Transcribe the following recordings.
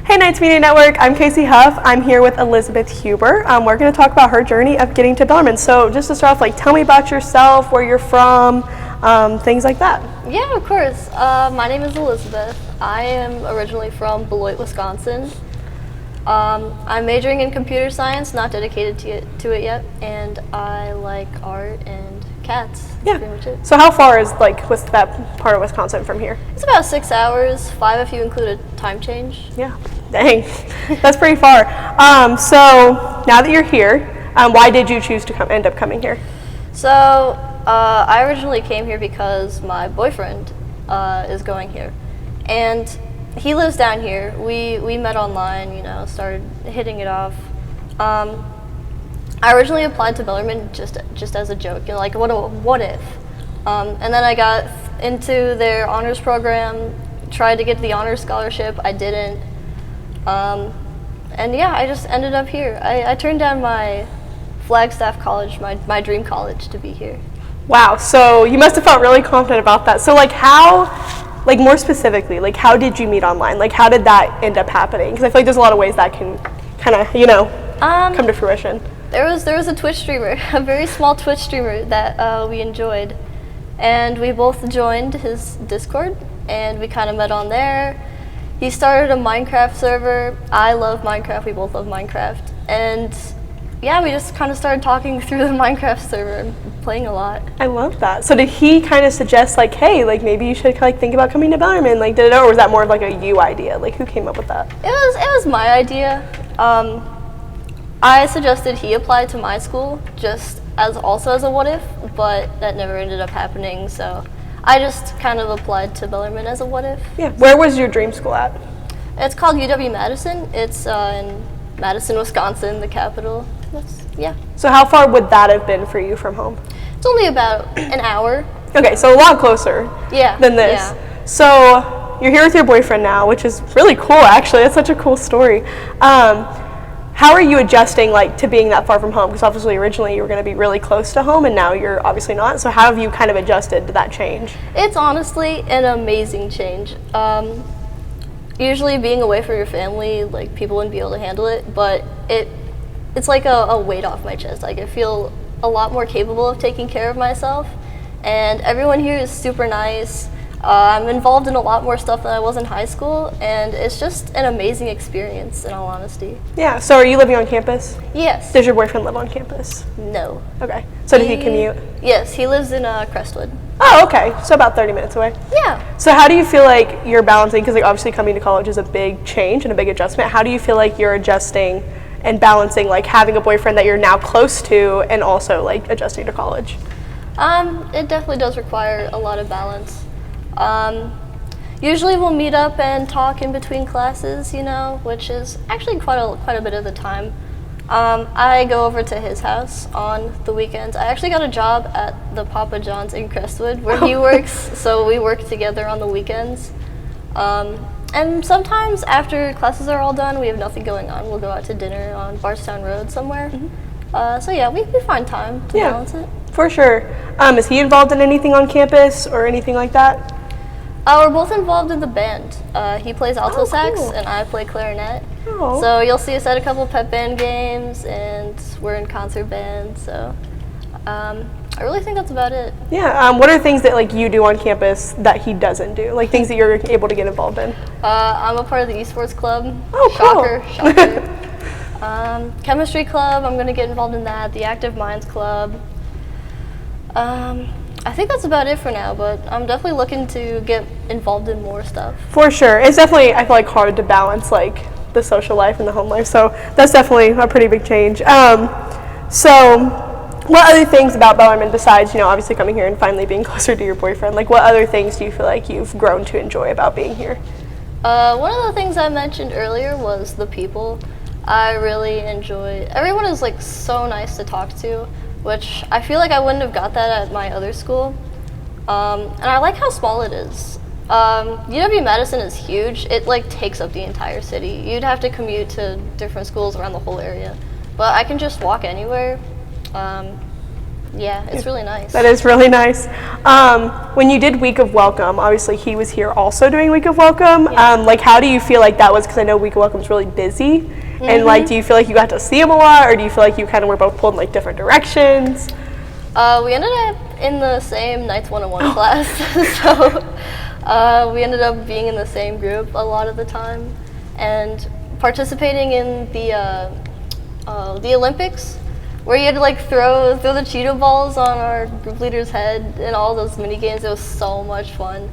Hey Knights Media Network, I'm Casey Huff. I'm here with Elizabeth Huber. We're going to talk about her journey of getting to Bellarmine. So just to start off, tell me about yourself, where you're from, things like that. Yeah, of course. My name is Elizabeth. I am originally from Beloit, Wisconsin. I'm majoring in computer science, not dedicated to it yet, and I like art and cats. That's Yeah. pretty much it. So how far is was that part of Wisconsin from here? It's about 6 hours, 5 if you include a time change. Yeah. Dang, that's pretty far. So now that you're here, why did you choose to end up coming here? So I originally came here because my boyfriend is going here, and he lives down here. We met online, started hitting it off. I originally applied to Bellarmine just as a joke, what if? And then I got into their honors program, tried to get the honors scholarship. I didn't. And yeah, I just ended up here. I turned down my Flagstaff college, my dream college, to be here. Wow, so you must have felt really confident about that. So more specifically, how did you meet online? How did that end up happening? Because I feel like there's a lot of ways that can kind of, come to fruition. There was a Twitch streamer, a very small Twitch streamer that we enjoyed. And we both joined his Discord, and we kind of met on there. He started a Minecraft server. I love Minecraft. We both love Minecraft. And yeah, we just kind of started talking through the Minecraft server and playing a lot. I love that. So did he kind of suggest hey, maybe you should think about coming to Bellarmine, or was that more of a you idea? Who came up with that? It was my idea. I suggested he apply to my school just as a what if, but that never ended up happening. So I just kind of applied to Bellarmine as a what if. Yeah. Where was your dream school at? It's called UW-Madison. It's in Madison, Wisconsin, the capital. Yeah. So how far would that have been for you from home? It's only about an hour. Okay, so a lot closer than this. Yeah. So you're here with your boyfriend now, which is really cool, actually. That's such a cool story. How are you adjusting to being that far from home? Because obviously originally you were going to be really close to home, and now you're obviously not. So how have you kind of adjusted to that change? It's honestly an amazing change. Usually being away from your family, people wouldn't be able to handle it, but it's like a weight off my chest. I feel a lot more capable of taking care of myself, and everyone here is super nice. I'm involved in a lot more stuff than I was in high school, and it's just an amazing experience, in all honesty. Yeah, so are you living on campus? Yes. Does your boyfriend live on campus? No. Okay, so did he commute? Yes, he lives in Crestwood. Oh, okay, so about 30 minutes away. Yeah. So how do you feel you're balancing, because obviously coming to college is a big change and a big adjustment. How do you feel you're adjusting and balancing having a boyfriend that you're now close to and also adjusting to college? It definitely does require a lot of balance. Usually we'll meet up and talk in between classes, which is actually quite a bit of the time. I go over to his house on the weekends. I actually got a job at the Papa John's in Crestwood where he works, so we work together on the weekends. And sometimes after classes are all done, we have nothing going on. We'll go out to dinner on Bardstown Road somewhere. Mm-hmm. So yeah, we find time to balance it. For sure. Is he involved in anything on campus or anything like that? We're both involved in the band. He plays alto sax, cool. and I play clarinet. Oh. So you'll see us at a couple pep band games, and we're in concert band. So I really think that's about it. Yeah. What are things that you do on campus that he doesn't do? Things that you're able to get involved in? I'm a part of the esports club. Oh, cool. Shocker. Chemistry club. I'm going to get involved in that. The Active Minds club. I think that's about it for now, but I'm definitely looking to get involved in more stuff. For sure. It's definitely, I feel hard to balance the social life and the home life, so that's definitely a pretty big change. So what other things about Bellarmine besides, obviously coming here and finally being closer to your boyfriend, what other things do you feel you've grown to enjoy about being here? One of the things I mentioned earlier was the people. I really enjoy, everyone is so nice to talk to, which I feel I wouldn't have got that at my other school. And I like how small it is. UW-Madison is huge. It takes up the entire city. You'd have to commute to different schools around the whole area. But I can just walk anywhere. Yeah, it's really nice. That is really nice. When you did Week of Welcome, obviously he was here also doing Week of Welcome. Yeah. Like, how do you feel like that was? Because I know Week of Welcome's really busy. And like, do you feel like you got to see him a lot, or do you feel like you kind of were both pulled in like different directions? We ended up in the same Knights 101 class, so we ended up being in the same group a lot of the time, and participating in the Olympics, where you had to like throw the Cheeto balls on our group leader's head and all those mini games. It was so much fun.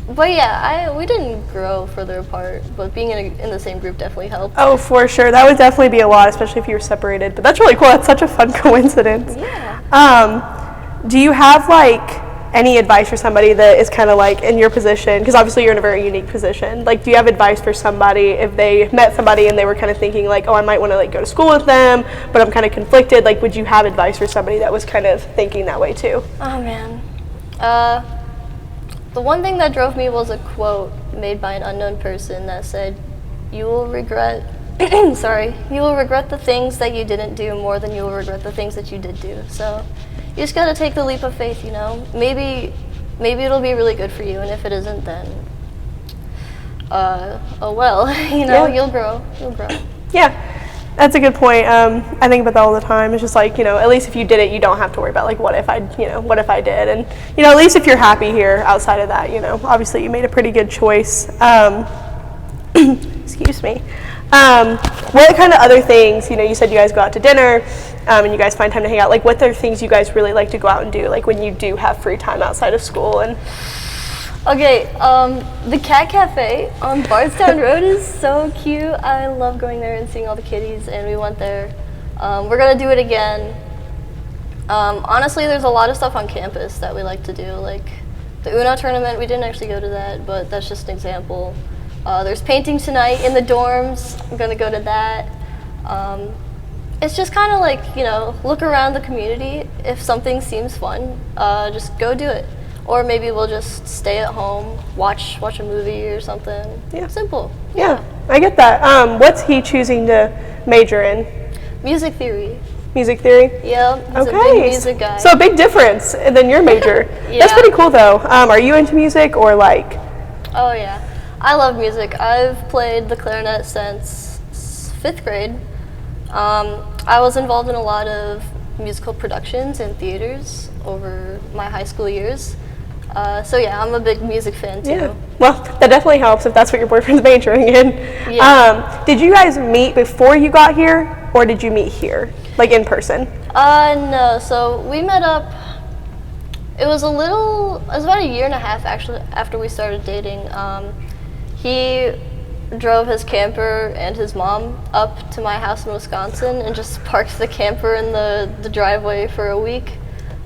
But yeah, we didn't grow further apart, but being in the same group definitely helped. Oh, for sure. That would definitely be a lot, especially if you were separated. But that's really cool. That's such a fun coincidence. Yeah. Do you have like any advice for somebody that is kind of like in your position? Because obviously you're in a very unique position. Like, do you have advice for somebody if they met somebody and they were kind of thinking like, oh, I might want to like go to school with them, but I'm kind of conflicted? Like, would you have advice for somebody that was kind of thinking that way too? Oh man. The one thing that drove me was a quote made by an unknown person that said, "You will regret, you will regret the things that you didn't do more than you will regret the things that you did do." So you just gotta take the leap of faith, you know? Maybe it'll be really good for you, and if it isn't, then, oh well, you know, you'll grow. Yeah. That's a good point. I think about that all the time. It's just like, you know, at least if you did it, you don't have to worry about like what if I did, and you know, at least if you're happy here outside of that, you know, obviously you made a pretty good choice. Excuse me. What kind of other things, you know, you said you guys go out to dinner, and you guys find time to hang out. Like, what are things you guys really like to go out and do, like when you do have free time outside of school? And okay, the Cat Cafe on Bardstown Road is so cute. I love going there and seeing all the kitties, and we went there. We're gonna do it again. Honestly, there's a lot of stuff on campus that we like to do, like the Uno tournament. We didn't actually go to that, but that's just an example. There's painting tonight in the dorms. I'm gonna go to that. It's just kind of like, you know, look around the community. If something seems fun, just go do it. Or maybe we'll just stay at home, watch a movie or something. Yeah. Simple. Yeah, I get that. What's he choosing to major in? Music theory. Music theory? Yeah, he's Okay. a big music guy. So a big difference than your major. Yeah. That's pretty cool though. Are you into music or like? Oh yeah, I love music. I've played the clarinet since 5th grade. I was involved in a lot of musical productions and theaters over my high school years. So yeah, I'm a big music fan too. Yeah. Well, that definitely helps if that's what your boyfriend's majoring in. Yeah. Did you guys meet before you got here, or did you meet here, like in person? No. So we met up. It was about a year and a half actually after we started dating. He drove his camper and his mom up to my house in Wisconsin and just parked the camper in the driveway for a week.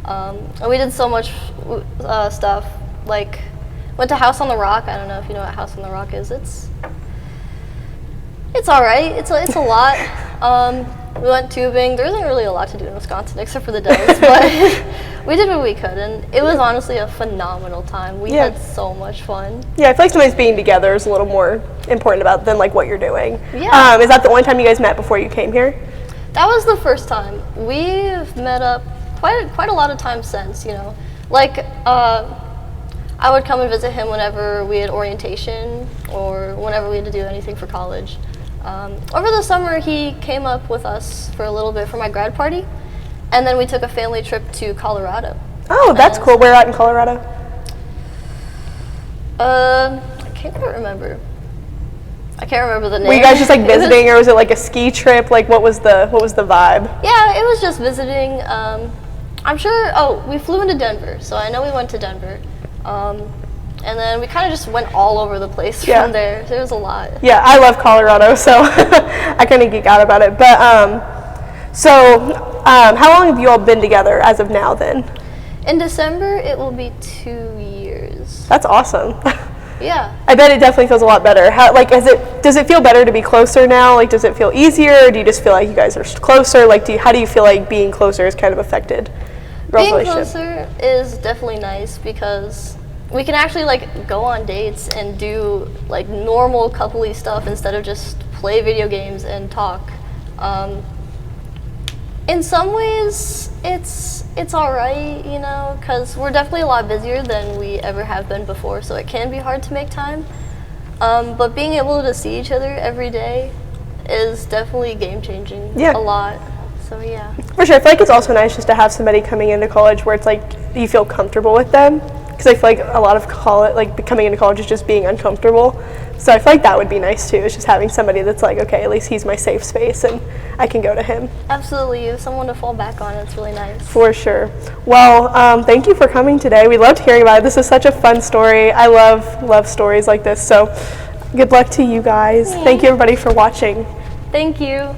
And we did so much stuff, like went to House on the Rock. I don't know if you know what House on the Rock is. It's all right. It's a lot. We went tubing. There isn't really a lot to do in Wisconsin except for the dells, but we did what we could, and it was honestly a phenomenal time. We had so much fun. Yeah, I feel like sometimes being together is a little more important than like what you're doing. Yeah. Is that the only time you guys met before you came here? That was the first time. We've met up quite a lot of times since, you know. Like, I would come and visit him whenever we had orientation or whenever we had to do anything for college. Over the summer, he came up with us for a little bit for my grad party, and then we took a family trip to Colorado. Oh, that's cool. Where at in Colorado? I can't quite remember. I can't remember the name. Were you guys just like visiting, or was it like a ski trip? Like, what was the vibe? Yeah, it was just visiting. I'm sure. Oh, we flew into Denver, so I know we went to Denver. And then we kind of just went all over the place from there. There was a lot. Yeah, I love Colorado, so I kind of geek out about it. But how long have you all been together as of now then? In December, it will be 2 years. That's awesome. Yeah. I bet it definitely feels a lot better. Does it feel better to be closer now? Like, does it feel easier, or do you just feel like you guys are closer? Like, how do you feel like being closer has kind of affected your relationship? Being closer is definitely nice because we can actually like go on dates and do like normal coupley stuff instead of just play video games and talk. In some ways, it's all right, you know, because we're definitely a lot busier than we ever have been before, so it can be hard to make time. But being able to see each other every day is definitely game-changing Yeah. a lot. So yeah. For sure. I feel like it's also nice just to have somebody coming into college where it's like you feel comfortable with them. Because I feel like a lot of college, like coming into college is just being uncomfortable. So I feel like that would be nice too. It's just having somebody that's like, okay, at least he's my safe space and I can go to him. Absolutely. You have someone to fall back on. It's really nice. For sure. Well, thank you for coming today. We loved hearing about it. This is such a fun story. I love stories like this. So good luck to you guys. Thank you everybody for watching. Thank you.